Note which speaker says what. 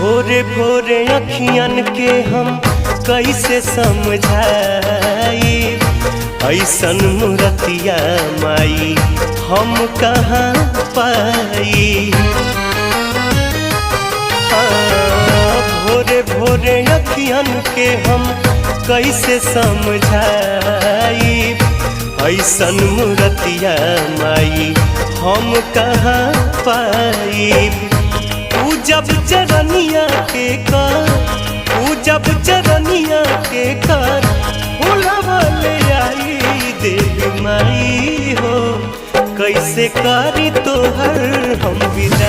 Speaker 1: भोरे भोरे अखियन के हम कैसे समझाई, ऐसन मूर्तिया माई हम कहाँ पाई। भोरे भोरे अखियन के हम कैसे समझाई, ऐसन मूर्तिया माई हम कहाँ पाई। जब चरनिया के कर, जब चरनिया के कर भुलवा ले आई देवी माई हो, कैसे करी तोहर हम विदा।